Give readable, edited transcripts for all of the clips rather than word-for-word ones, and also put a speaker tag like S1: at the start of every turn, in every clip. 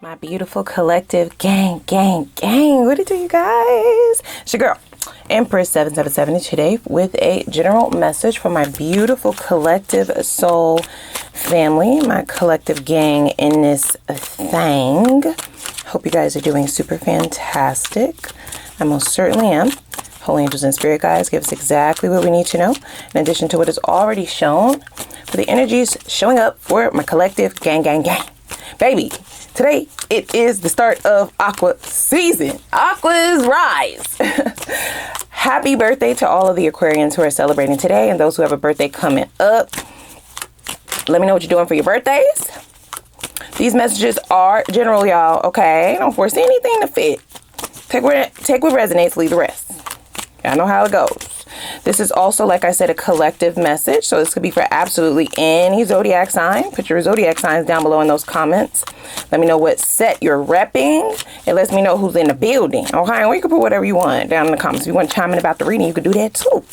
S1: My beautiful collective gang. What it do, you guys? It's your girl, Empress 777 today with a general message for my beautiful collective soul family, my collective gang in this thing. Hope you guys are doing super fantastic. I most certainly am. Holy angels and spirit guides give us exactly what we need to know, in addition to what is already shown, for the energies showing up for my collective gang. Baby, today it is the start of Aqua season. Aqua's rise. Happy birthday to all of the Aquarians who are celebrating today and those who have a birthday coming up. Let me know what you're doing for your birthdays. These messages are general, y'all, okay? Don't force anything to fit. Take what resonates, leave the rest. I know how it goes. This is also, like I said, a collective message. So this could be for absolutely any zodiac sign. Put your zodiac signs down below in those comments. Let me know what set you're repping. It lets me know who's in the building. Okay, or you can put whatever you want down in the comments. If you want to chime in about the reading, you could do that too.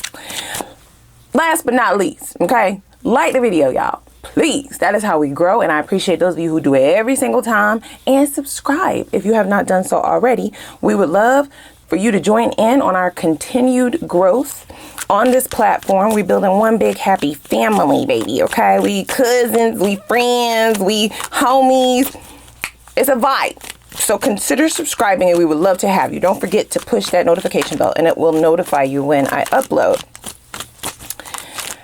S1: Last but not least, okay, like the video, y'all. Please, that is how we grow, and I appreciate those of you who do it every single time. And subscribe if you have not done so already. We would love for you to join in on our continued growth on this platform. We building one big happy family, baby, okay? We cousins, we friends, we homies. It's a vibe. So consider subscribing, and we would love to have you. Don't forget to push that notification bell, and it will notify you when I upload.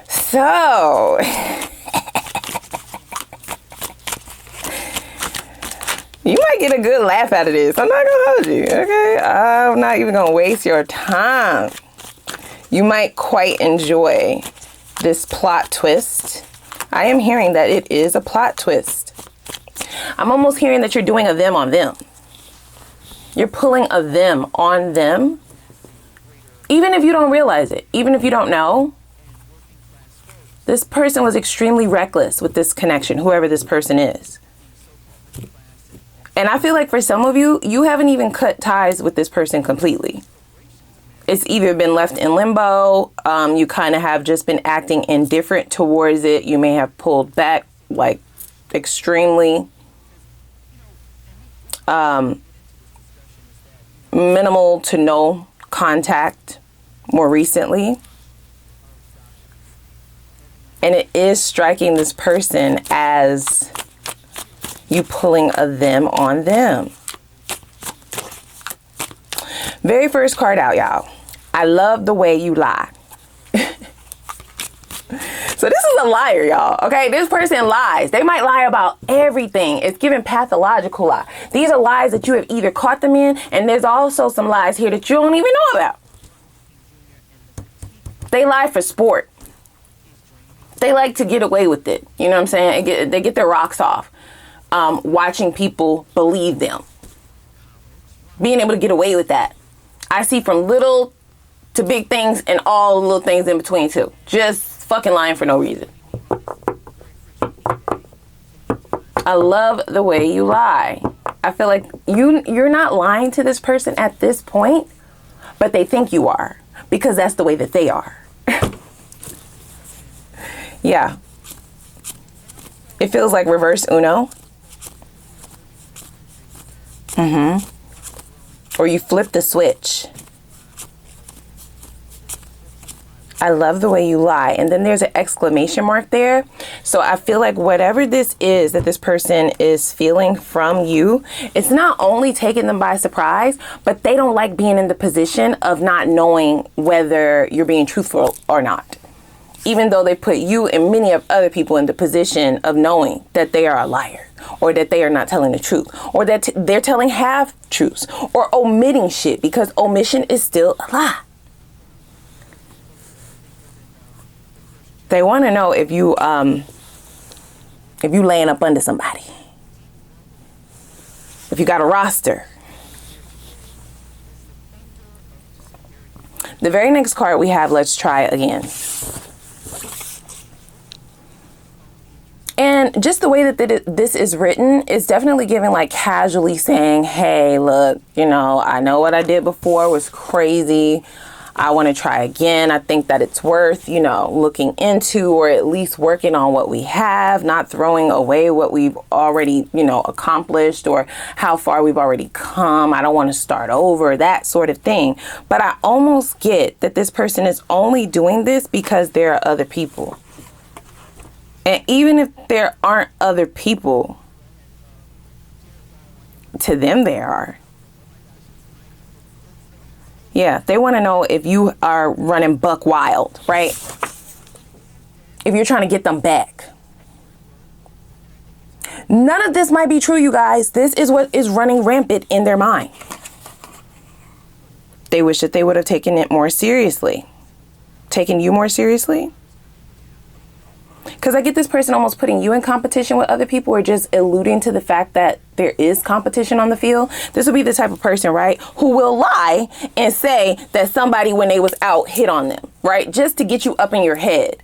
S1: So you might get a good laugh out of this. I'm not gonna hold you, okay? I'm not even gonna waste your time. You might quite enjoy this plot twist. I am hearing that it is a plot twist. I'm almost hearing that you're doing a them on them. You're pulling a them on them. Even if you don't realize it, even if you don't know, this person was extremely reckless with this connection, whoever this person is. And I feel like for some of you, you haven't even cut ties with this person completely. It's either been left in limbo. You kind of have just been acting indifferent towards it. You may have pulled back like extremely minimal to no contact more recently. And it is striking this person as you pulling a them on them. Very first card out, y'all. I love the way you lie. So this is a liar, y'all. Okay, this person lies. They might lie about everything. It's giving pathological lie. These are lies that you have either caught them in, and there's also some lies here that you don't even know about. They lie for sport. They like to get away with it. You know what I'm saying? They get their rocks off. Watching people believe them. Being able to get away with that. I see from little to big things and all the little things in between too. Just fucking lying for no reason. I love the way you lie. I feel like you're not lying to this person at this point, but they think you are because that's the way that they are. Yeah. It feels like reverse Uno. Or you flip the switch. I love the way you lie. And then there's an exclamation mark there. So I feel like whatever this is that this person is feeling from you, it's not only taking them by surprise, but they don't like being in the position of not knowing whether you're being truthful or not. Even though they put you and many of other people in the position of knowing that they are a liar, or that they are not telling the truth, or that they're telling half truths, or omitting shit, because omission is still a lie. They want to know if you laying up under somebody, if you got a roster. The very next card we have, let's try again. And just the way that this is written is definitely giving like casually saying, hey, look, you know, I know what I did before was crazy. I want to try again. I think that it's worth, you know, looking into, or at least working on what we have, not throwing away what we've already, you know, accomplished or how far we've already come. I don't want to start over, that sort of thing. But I almost get that this person is only doing this because there are other people. And even if there aren't other people, to them there are. Yeah, they want to know if you are running buck wild, right? If you're trying to get them back. None of this might be true, you guys. This is what is running rampant in their mind. They wish that they would have taken it more seriously. Taken you more seriously. Because I get this person almost putting you in competition with other people, or just alluding to the fact that there is competition on the field. This will be the type of person, right, who will lie and say that somebody, when they was out, hit on them, right? Just to get you up in your head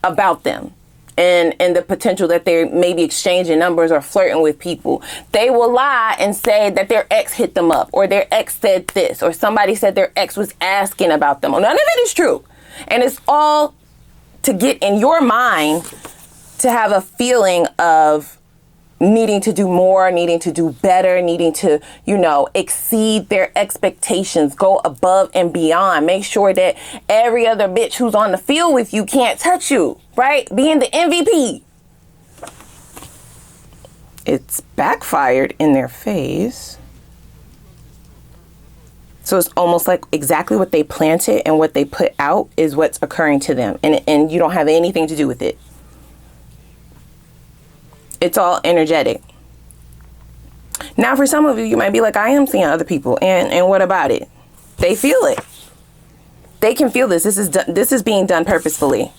S1: about them and the potential that they may be exchanging numbers or flirting with people. They will lie and say that their ex hit them up, or their ex said this, or somebody said their ex was asking about them. None of it is true. And it's all to get in your mind to have a feeling of needing to do more, needing to do better, needing to, you know, exceed their expectations, go above and beyond. Make sure that every other bitch who's on the field with you can't touch you, right? Being the MVP. It's backfired in their face. So it's almost like exactly what they planted and what they put out is what's occurring to them. And you don't have anything to do with it. It's all energetic. Now, for some of you, you might be like, I am seeing other people. And what about it? They feel it. They can feel this. This is being done purposefully.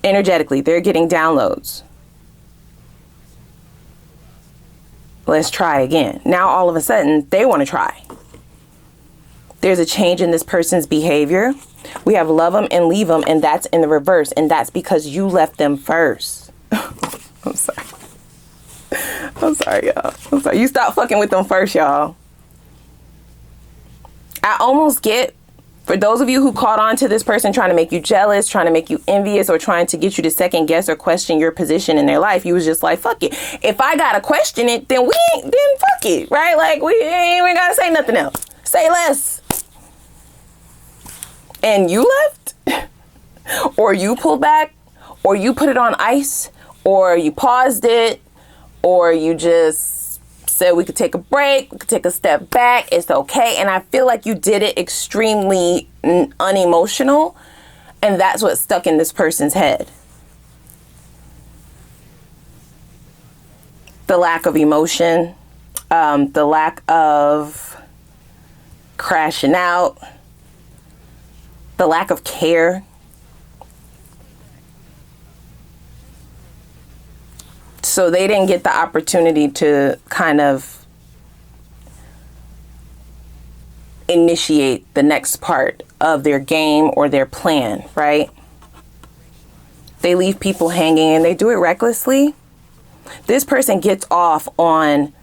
S1: Energetically. They're getting downloads. Let's try again. Now, all of a sudden, they want to try. There's a change in this person's behavior. We have love them and leave them, and that's in the reverse. And that's because you left them first. I'm sorry. I'm sorry, y'all. I'm sorry. You stop fucking with them first, y'all. I almost get, for those of you who caught on to this person trying to make you jealous, trying to make you envious, or trying to get you to second guess or question your position in their life, you was just like, fuck it. If I gotta question it, then fuck it, right? Like, we ain't even gotta say nothing else. Say less. And you left, or you pulled back, or you put it on ice, or you paused it, or you just said we could take a break, we could take a step back, it's okay. And I feel like you did it extremely unemotional, and that's what stuck in this person's head. The lack of emotion, the lack of crashing out, the lack of care. So they didn't get the opportunity to kind of initiate the next part of their game or their plan, right? They leave people hanging, and they do it recklessly. This person gets off on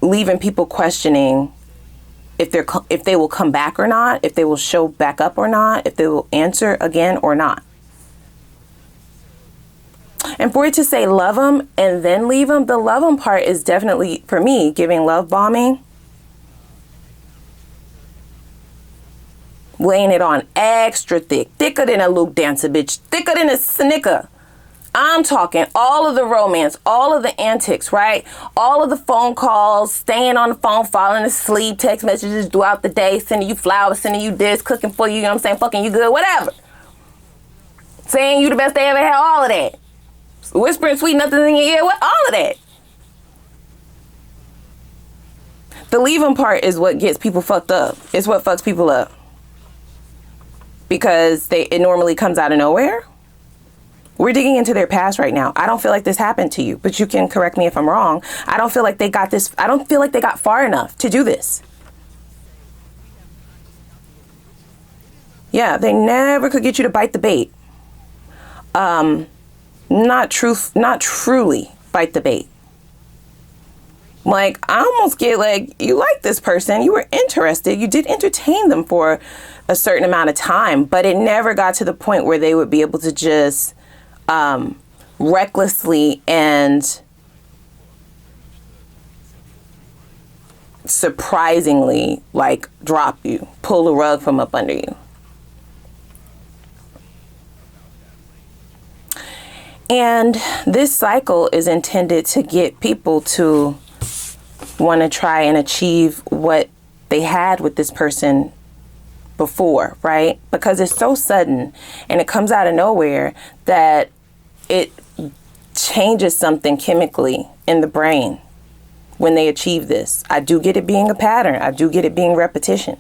S1: leaving people questioning if they will come back or not, if they will show back up or not, if they will answer again or not. And for it to say love them and then leave them, the love them part is definitely, for me, giving love bombing. Laying it on extra thick, thicker than a Luke dancer, bitch, thicker than a snicker. I'm talking all of the romance, all of the antics, right? All of the phone calls, staying on the phone, falling asleep, text messages throughout the day, sending you flowers, sending you this, cooking for you, you know what I'm saying, fucking you good, whatever. Saying you the best they ever had, all of that. Whispering sweet nothings in your ear, what? All of that. The leaving part is what gets people fucked up. It's what fucks people up. Because it normally comes out of nowhere. We're digging into their past right now. I don't feel like this happened to you, but you can correct me if I'm wrong. I don't feel like they got this. I don't feel like they got far enough to do this. Yeah, they never could get you to bite the bait. Not truly bite the bait. Like, I almost get like, you like this person, you were interested, you did entertain them for a certain amount of time, but it never got to the point where they would be able to just recklessly and surprisingly, like, drop you, pull the rug from up under you. And this cycle is intended to get people to want to try and achieve what they had with this person before, right? Because it's so sudden and it comes out of nowhere that it changes something chemically in the brain when they achieve this. I do get it being a pattern. I do get it being repetition.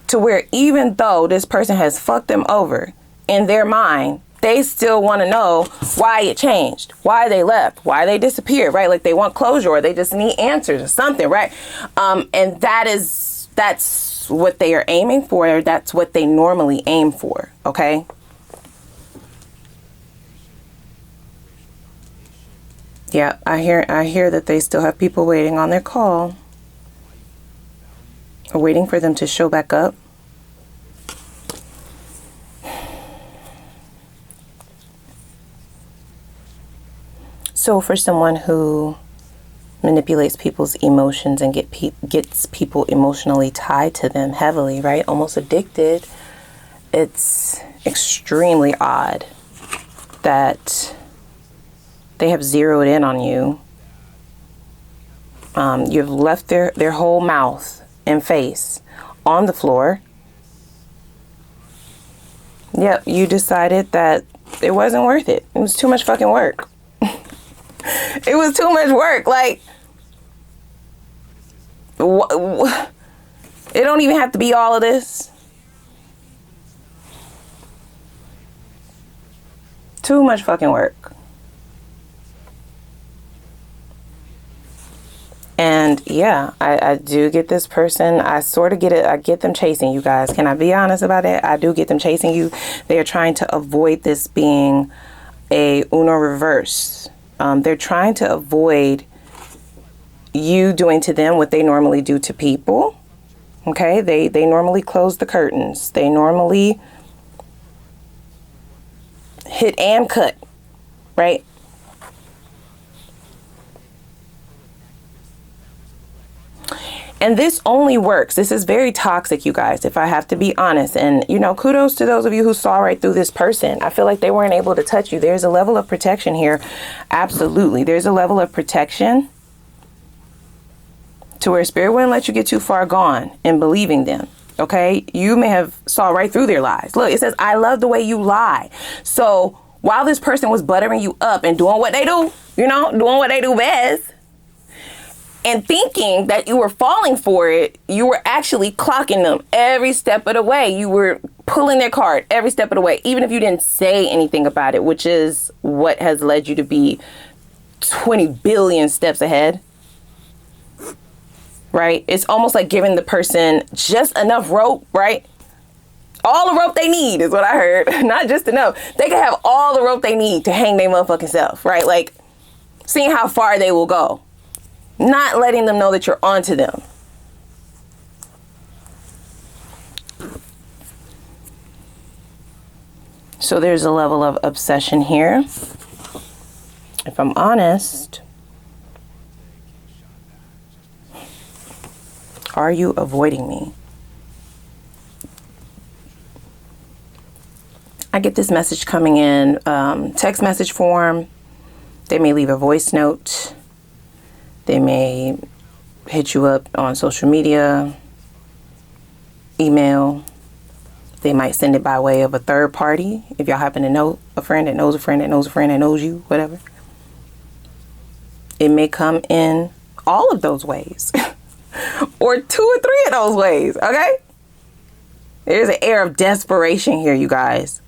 S1: To where even though this person has fucked them over in their mind, they still want to know why it changed, why they left, why they disappeared, right? Like, they want closure, or they just need answers or something, right? And that's what they are aiming for. That's what they normally aim for, okay? Yeah, I hear that they still have people waiting on their call, or waiting for them to show back up. So for someone who manipulates people's emotions and gets people emotionally tied to them heavily, right? Almost addicted, it's extremely odd that they have zeroed in on you. You've left their whole mouth and face on the floor. Yep, you decided that it wasn't worth it. It was too much fucking work. It was too much work. Like, it don't even have to be all of this. Too much fucking work. And yeah, I do get this person. I sort of get it. I get them chasing you guys. Can I be honest about it? I do get them chasing you. They are trying to avoid this being a Uno reverse. They're trying to avoid you doing to them what they normally do to people. Okay, they normally close the curtains. They normally hit and cut, right? And this only works. This is very toxic, you guys, if I have to be honest. And, you know, kudos to those of you who saw right through this person. I feel like they weren't able to touch you. There's a level of protection here. Absolutely. There's a level of protection to where spirit wouldn't let you get too far gone in believing them. Okay. You may have saw right through their lies. Look, it says, I love the way you lie. So while this person was buttering you up and doing what they do, you know, doing what they do best, and thinking that you were falling for it, you were actually clocking them every step of the way. You were pulling their card every step of the way, even if you didn't say anything about it, which is what has led you to be 20 billion steps ahead. Right? It's almost like giving the person just enough rope, right? All the rope they need is what I heard. Not just enough. They can have all the rope they need to hang their motherfucking self, right? Like, seeing how far they will go. Not letting them know that you're onto them. So there's a level of obsession here. If I'm honest, are you avoiding me? I get this message coming in text message form. They may leave a voice note. They may hit you up on social media, email. They might send it by way of a third party. If y'all happen to know a friend that knows a friend that knows a friend that knows you, whatever. It may come in all of those ways or 2 or 3 of those ways. Okay. There's an air of desperation here, you guys.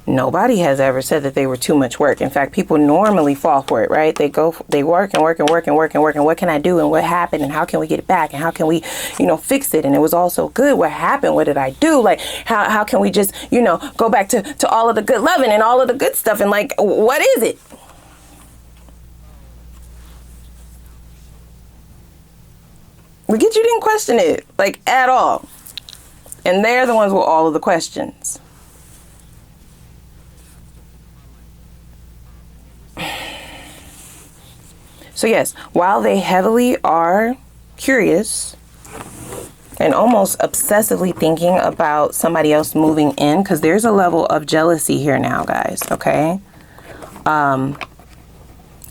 S1: Nobody has ever said that they were too much work. In fact, people normally fall for it, right? They work and work and work and work and work. And what can I do? And what happened? And how can we get it back? And how can we, fix it? And it was all so good. What happened? What did I do? Like, how can we just, go back to all of the good loving and all of the good stuff? And like, what is it? We get you didn't question it, like, at all. And they're the ones with all of the questions. So yes, while they heavily are curious and almost obsessively thinking about somebody else moving in, because there's a level of jealousy here now, guys, okay?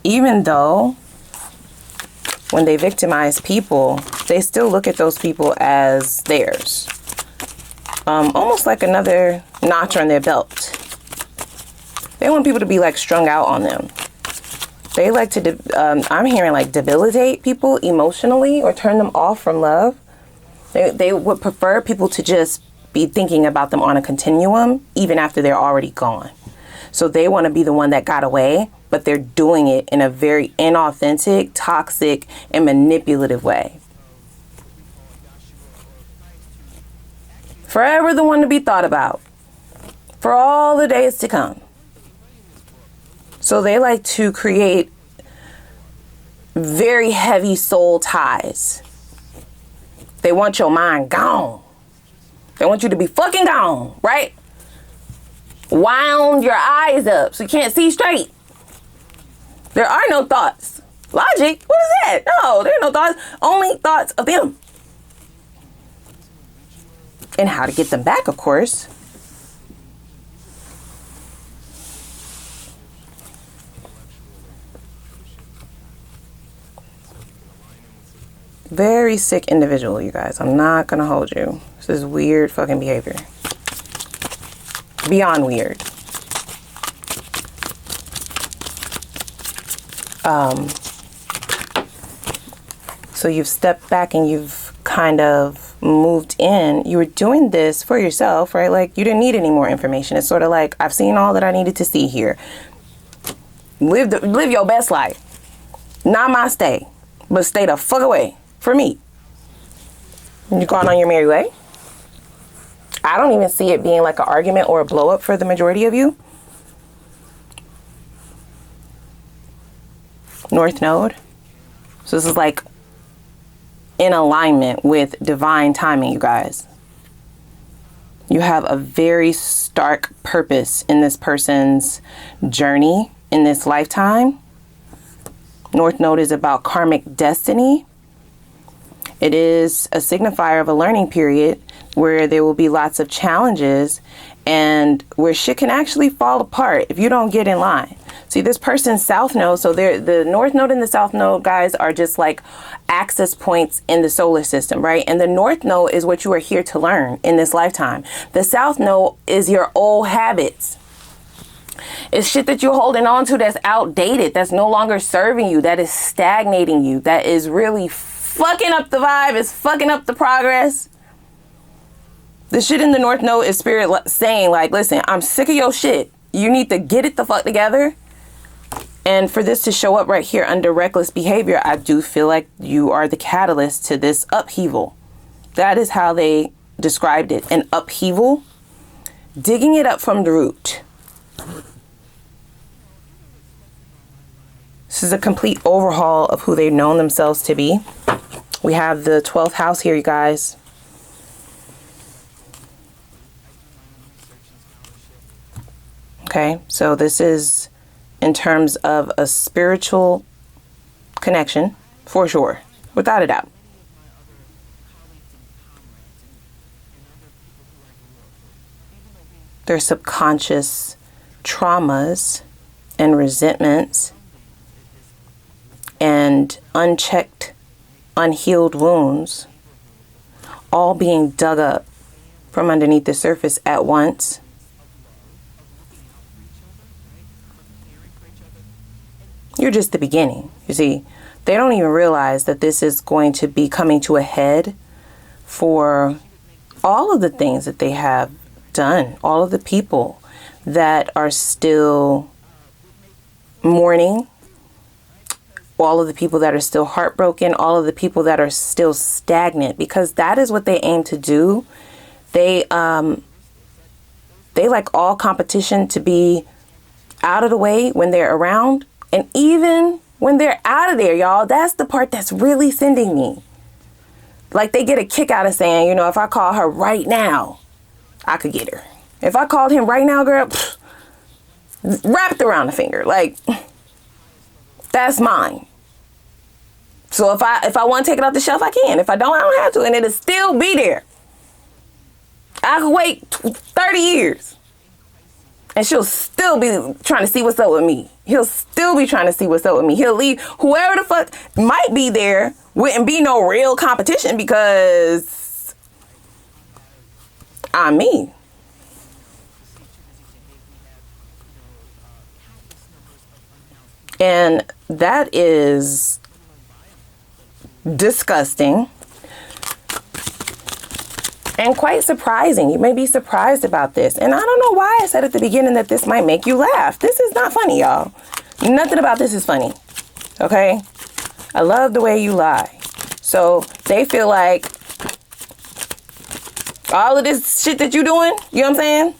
S1: Even though when they victimize people, they still look at those people as theirs. Almost like another notch on their belt. They want people to be like strung out on them. They like to, I'm hearing like debilitate people emotionally or turn them off from love. They would prefer people to just be thinking about them on a continuum, even after they're already gone. So they want to be the one that got away, but they're doing it in a very inauthentic, toxic, and manipulative way. Forever the one to be thought about for all the days to come. So they like to create very heavy soul ties. They want your mind gone. They want you to be fucking gone, right? Wound your eyes up so you can't see straight. There are no thoughts. Logic? What is that? No, there are no thoughts. Only thoughts of them. And how to get them back, of course. Very sick individual, you guys. I'm not gonna hold you. This is weird fucking behavior. Beyond weird. So you've stepped back and you've kind of moved in. You were doing this for yourself, right? Like you didn't need any more information. It's sort of like, I've seen all that I needed to see here. Live your best life. Namaste. But stay the fuck away from me. You're going on your merry way. I don't even see it being like an argument or a blow up for the majority of you. North Node. So this is like in alignment with divine timing, you guys. You have a very stark purpose in this person's journey in this lifetime. North Node is about karmic destiny. It is a signifier of a learning period where there will be lots of challenges and where shit can actually fall apart if you don't get in line. See, this person's South Node, so the North Node and the South Node, guys, are just like access points in the solar system, right? And the North Node is what you are here to learn in this lifetime. The South Node is your old habits. It's shit that you're holding on to that's outdated, that's no longer serving you, that is stagnating you, that is really fucking up the vibe, is fucking up the progress. The shit in the North Node is spirit saying like, listen, I'm sick of your shit. You need to get it the fuck together. And for this to show up right here under reckless behavior, I do feel like you are the catalyst to this upheaval. That is how they described it, an upheaval, digging it up from the root. This is a complete overhaul of who they've known themselves to be. We have the 12th house here, you guys. Okay, so this is in terms of a spiritual connection, for sure, without a doubt. Their subconscious traumas and resentments and unchecked, unhealed wounds all being dug up from underneath the surface at once. You're just the beginning. You see, they don't even realize that this is going to be coming to a head for all of the things that they have done, all of the people that are still mourning, all of the people that are still heartbroken, all of the people that are still stagnant, because that is what they aim to do. They like all competition to be out of the way when they're around. And even when they're out of there, y'all, that's the part that's really sending me. Like, they get a kick out of saying, you know, if I call her right now, I could get her. If I called him right now, girl, wrapped around the finger. Like, that's mine. So if I want to take it off the shelf, I can. If I don't have to. And it'll still be there. I could wait 30 years. And she'll still be trying to see what's up with me. He'll still be trying to see what's up with me. He'll leave. Whoever the fuck might be there wouldn't be no real competition because I'm me. And that is disgusting and quite surprising. You may be surprised about this. And I don't know why I said at the beginning that this might make you laugh. This is not funny, y'all. Nothing about this is funny. Okay? I love the way you lie. So they feel like all of this shit that you doing, you know what I'm saying?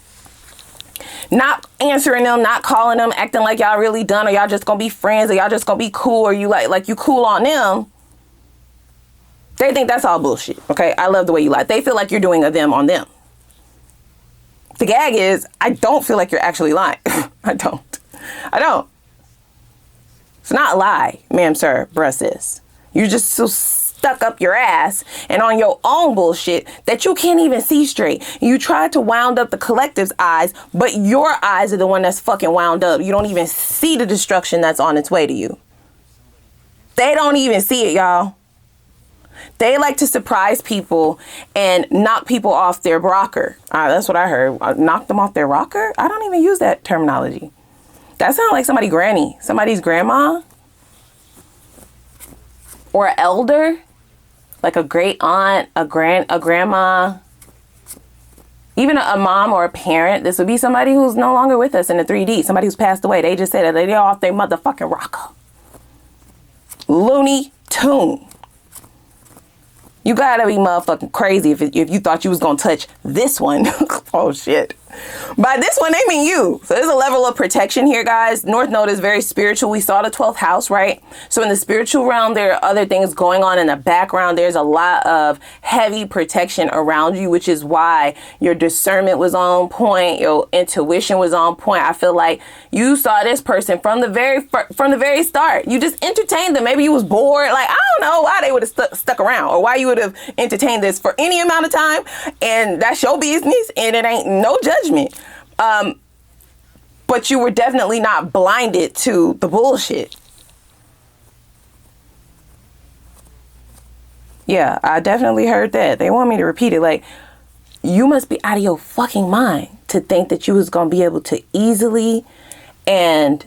S1: Not answering them, not calling them, acting like y'all really done, or y'all just gonna be friends, or y'all just gonna be cool, or you like you cool on them. They think that's all bullshit. Okay, I love the way you lie. They feel like you're doing a them on them. The gag is, I don't feel like you're actually lying. I don't. It's not a lie, ma'am, sir, bruh, sis. You're just so stuck up your ass and on your own bullshit that you can't even see straight. You try to wound up the collective's eyes, but your eyes are the one that's fucking wound up. You don't even see the destruction that's on its way to you. They don't even see it, y'all. They like to surprise people and knock people off their rocker. That's what I heard. Knock them off their rocker? I don't even use that terminology. That sounds like somebody's granny, somebody's grandma, or elder, like a great aunt, a grandma, even a mom or a parent. This would be somebody who's no longer with us in the 3D, somebody who's passed away. They just said that they're off their motherfucking rocker. Looney Tune. You gotta be motherfucking crazy if you thought you was gonna touch this one. Oh shit. By this one, they mean you. So there's a level of protection here, guys. North Node is very spiritual. We saw the 12th house, right? So in the spiritual realm, there are other things going on in the background. There's a lot of heavy protection around you, which is why your discernment was on point. Your intuition was on point. I feel like you saw this person from the very start. You just entertained them. Maybe you was bored. Like, I don't know why they would have stuck around, or why you would have entertained this for any amount of time. And that's your business, and it ain't no judgment. But you were definitely not blinded to the bullshit. Yeah, I definitely heard that. They want me to repeat it. Like, you must be out of your fucking mind to think that you was going to be able to easily and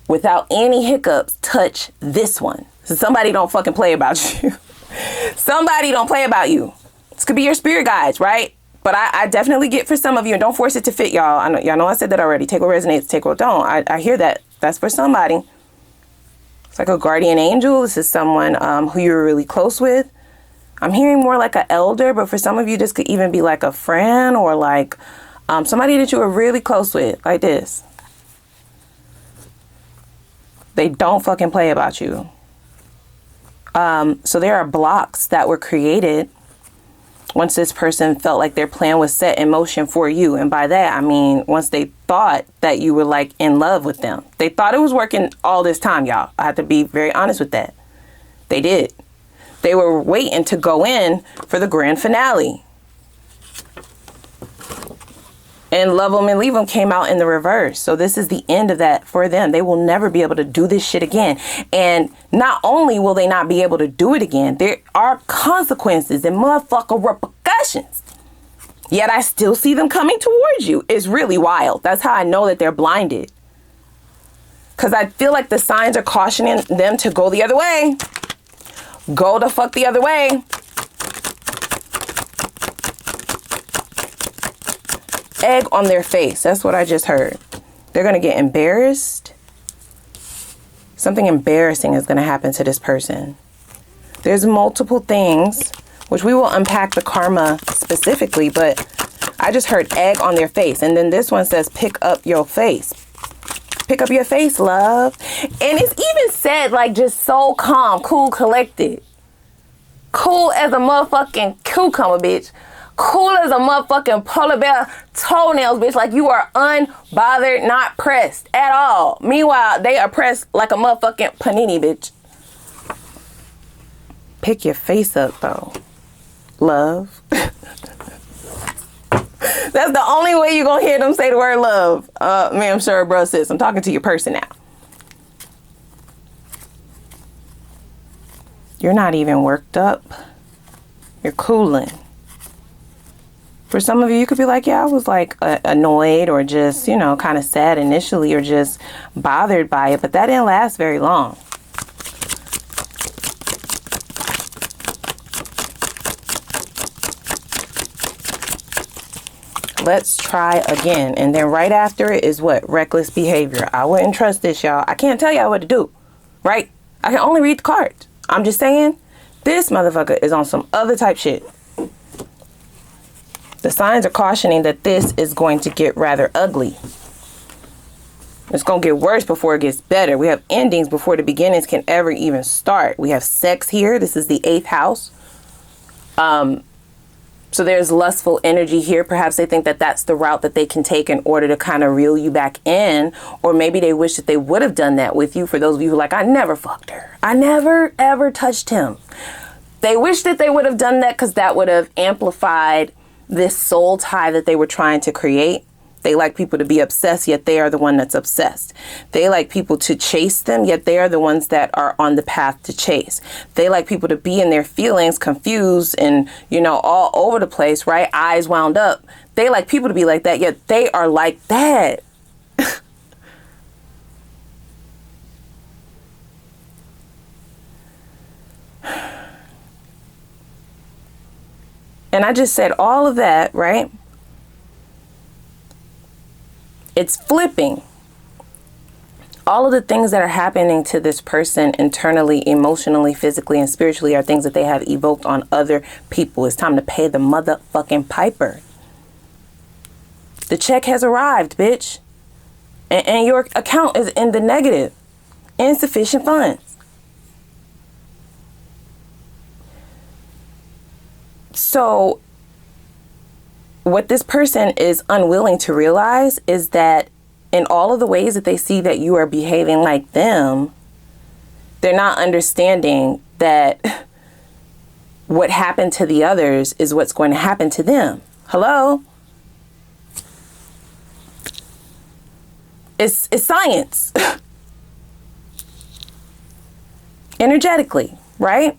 S1: without any hiccups touch this one. So somebody don't fucking play about you. Somebody don't play about you. This could be your spirit guides, right? But I definitely get for some of you, and don't force it to fit, y'all. I know, y'all know I said that already. Take what resonates, take what don't. I hear that. That's for somebody. It's like a guardian angel. This is someone who you're really close with. I'm hearing more like an elder, but for some of you, this could even be like a friend, or like somebody that you were really close with, like this. They don't fucking play about you. So there are blocks that were created once this person felt like their plan was set in motion for you. And by that, I mean, once they thought that you were like in love with them. They thought it was working all this time, y'all. I have to be very honest with that. They did. They were waiting to go in for the grand finale. And Love 'Em and Leave 'Em came out in the reverse. So this is the end of that for them. They will never be able to do this shit again. And not only will they not be able to do it again, there are consequences and motherfucking repercussions. Yet I still see them coming towards you. It's really wild. That's how I know that they're blinded. Because I feel like the signs are cautioning them to go the other way. Go the fuck the other way. Egg on their face. That's what I just heard. They're going to get embarrassed. Something embarrassing is going to happen to this person. There's multiple things, which we will unpack the karma specifically, but I just heard egg on their face. And then this one says, pick up your face. Pick up your face, love. And it's even said like just so calm, cool, collected. Cool as a motherfucking cucumber, bitch. Cool as a motherfucking polar bear toenails, bitch. Like you are unbothered, not pressed at all. Meanwhile, they are pressed like a motherfucking panini, bitch. Pick your face up, though. Love. That's the only way you're going to hear them say the word love. Ma'am, sir, bro, sis. I'm talking to your person now. You're not even worked up. You're cooling. For some of you, you could be like, yeah, I was like annoyed or just, you know, kind of sad initially or just bothered by it. But that didn't last very long. Let's try again. And then right after it is what? Reckless behavior. I wouldn't trust this, y'all. I can't tell y'all what to do. Right? I can only read the cards. I'm just saying, this motherfucker is on some other type shit. The signs are cautioning that this is going to get rather ugly. It's going to get worse before it gets better. We have endings before the beginnings can ever even start. We have sex here. This is the 8th house. So there's lustful energy here. Perhaps they think that that's the route that they can take in order to kind of reel you back in. Or maybe they wish that they would have done that with you. For those of you who are like, I never fucked her. I never, ever touched him. They wish that they would have done that because that would have amplified this soul tie that they were trying to create. They like people to be obsessed, yet they are the one that's obsessed. They like people to chase them, yet they are the ones that are on the path to chase. They like people to be in their feelings, confused and, you know, all over the place, right? Eyes wound up. They like people to be like that, yet they are like that. And I just said all of that, right? It's flipping. All of the things that are happening to this person internally, emotionally, physically, and spiritually are things that they have evoked on other people. It's time to pay the motherfucking piper. The check has arrived, bitch. And your account is in the negative. Insufficient funds. So what this person is unwilling to realize is that in all of the ways that they see that you are behaving like them, they're not understanding that what happened to the others is what's going to happen to them. Hello? It's science. Energetically, right?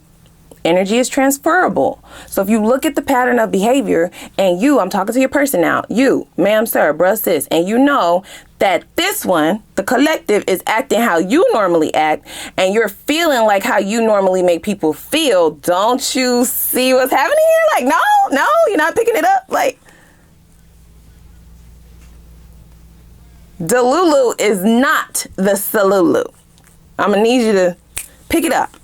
S1: Energy is transferable. So if you look at the pattern of behavior and you, I'm talking to your person now, you, ma'am, sir, bruh, sis, and you know that this one, the collective, is acting how you normally act and you're feeling like how you normally make people feel, don't you see what's happening here? Like, no, you're not picking it up. Like, Delulu is not the Salulu. I'm going to need you to pick it up.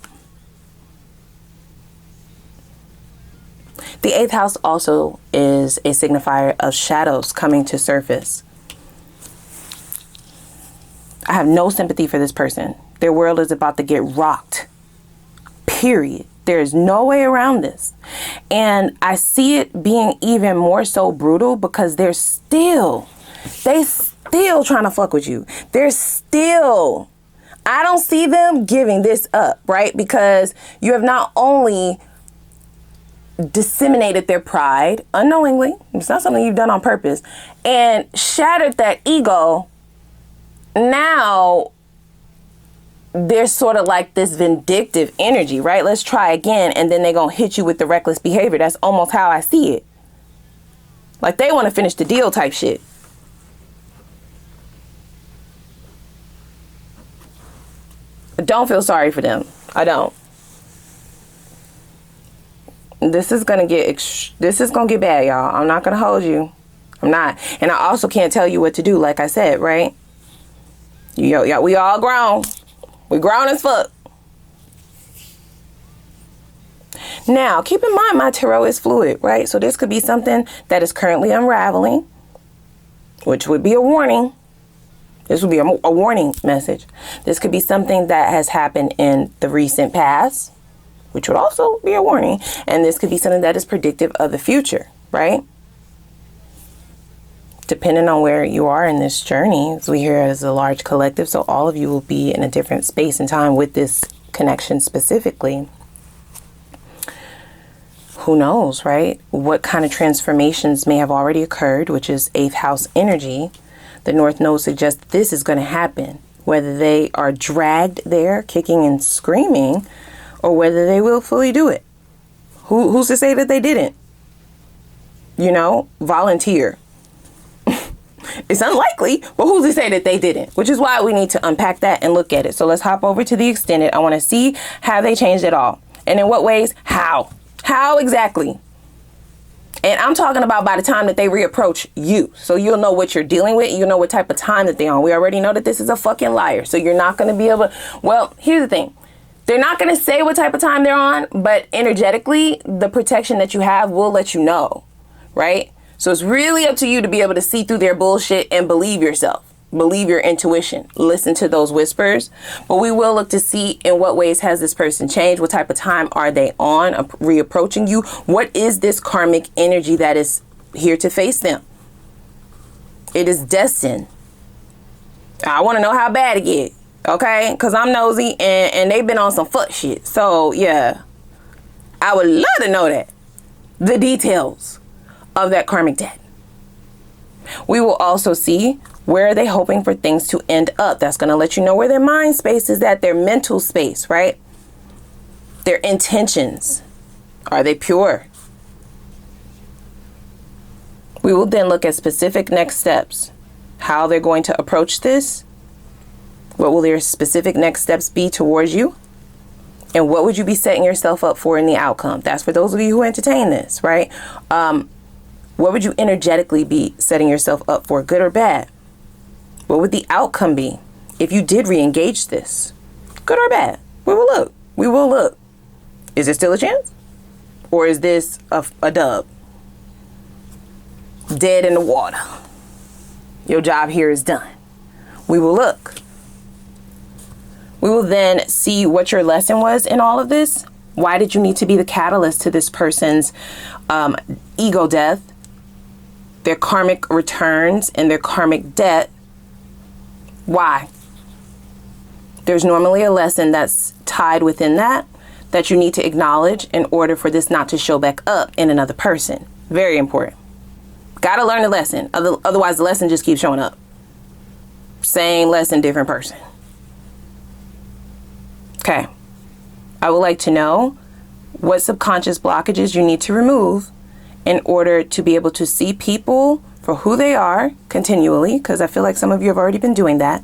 S1: The 8th house also is a signifier of shadows coming to surface. I have no sympathy for this person. Their world is about to get rocked. Period. There is no way around this. And I see it being even more so brutal because they still trying to fuck with you. I don't see them giving this up, right? Because you have not only disseminated their pride unknowingly, it's not something you've done on purpose, and shattered that ego. Now there's sort of like this vindictive energy, right? Let's try again, and then they're gonna hit you with the reckless behavior. That's almost how I see it. Like they want to finish the deal type shit. But don't feel sorry for them. I don't. This is gonna get bad, y'all. I'm not gonna hold you. I'm not. And I also can't tell you what to do, like I said, right? Yo, we all grown. We grown as fuck. Now, keep in mind, my tarot is fluid, right? So this could be something that is currently unraveling, which would be a warning. This would be a warning message. This could be something that has happened in the recent past, which would also be a warning. And this could be something that is predictive of the future, right? Depending on where you are in this journey, as we here as a large collective, so all of you will be in a different space and time with this connection specifically. Who knows, right? What kind of transformations may have already occurred, which is 8th house energy. The North Node suggests this is going to happen, whether they are dragged there, kicking and screaming, or whether they will fully do it. Who's to say that they didn't? You know, volunteer. It's unlikely, but who's to say that they didn't? Which is why we need to unpack that and look at it. So let's hop over to the extended. I want to see, have they changed it all? And in what ways? How? How exactly? And I'm talking about by the time that they reapproach you. So you'll know what you're dealing with. You'll know what type of time that they're on. We already know that this is a fucking liar. So you're not going to be able to. Well, here's the thing. They're not going to say what type of time they're on. But energetically, the protection that you have will let you know. Right? So it's really up to you to be able to see through their bullshit and believe yourself. Believe your intuition. Listen to those whispers. But we will look to see in what ways has this person changed? What type of time are they on reapproaching you? What is this karmic energy that is here to face them? It is destined. I want to know how bad it gets. Okay? Because I'm nosy and they've been on some fuck shit. So, yeah. I would love to know that. The details of that karmic debt. We will also see where are they hoping for things to end up. That's going to let you know where their mind space is at, their mental space, right? Their intentions. Are they pure? We will then look at specific next steps. How they're going to approach this. What will their specific next steps be towards you? And what would you be setting yourself up for in the outcome? That's for those of you who entertain this, right? What would you energetically be setting yourself up for, good or bad? What would the outcome be if you did re-engage this? Good or bad? We will look. We will look. Is there still a chance? Or is this a dub? Dead in the water. Your job here is done. We will look. We will then see what your lesson was in all of this. Why did you need to be the catalyst to this person's ego death, their karmic returns, and their karmic debt? Why? There's normally a lesson that's tied within that you need to acknowledge in order for this not to show back up in another person. Very important. Gotta learn the lesson. Otherwise, the lesson just keeps showing up. Same lesson, different person. Okay. I would like to know what subconscious blockages you need to remove in order to be able to see people for who they are continually, because I feel like some of you have already been doing that,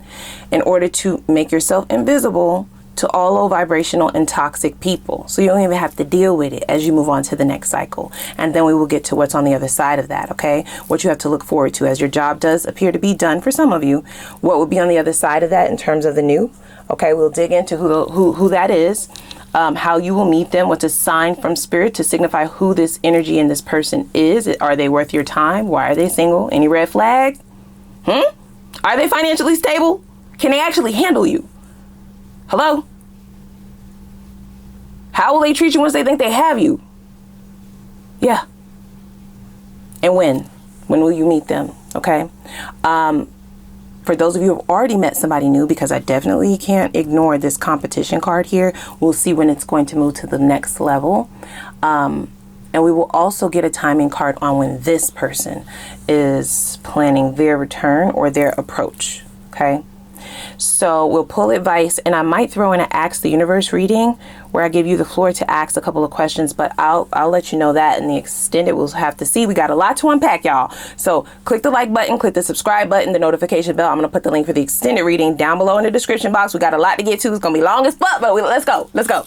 S1: in order to make yourself invisible to all low vibrational and toxic people. So you don't even have to deal with it as you move on to the next cycle. And then we will get to what's on the other side of that, okay? What you have to look forward to as your job does appear to be done for some of you. What will be on the other side of that in terms of the new? Okay, we'll dig into who that is, how you will meet them, what's a sign from spirit to signify who this energy in this person is. Are they worth your time? Why are they single? Any red flags? Are they financially stable? Can they actually handle you? Hello? How will they treat you once they think they have you? Yeah. And when? When will you meet them? Okay. For those of you who have already met somebody new, because I definitely can't ignore this competition card here, we'll see when it's going to move to the next level. And we will also get a timing card on when this person is planning their return or their approach. Okay. So we'll pull advice, and I might throw in an Ask the Universe reading where I give you the floor to ask a couple of questions, but I'll let you know that in the extended. We'll have to see. We got a lot to unpack, y'all. So click the like button, click the subscribe button, the notification bell. I'm going to put the link for the extended reading down below in the description box. We got a lot to get to. It's going to be long as fuck, but let's go. Let's go.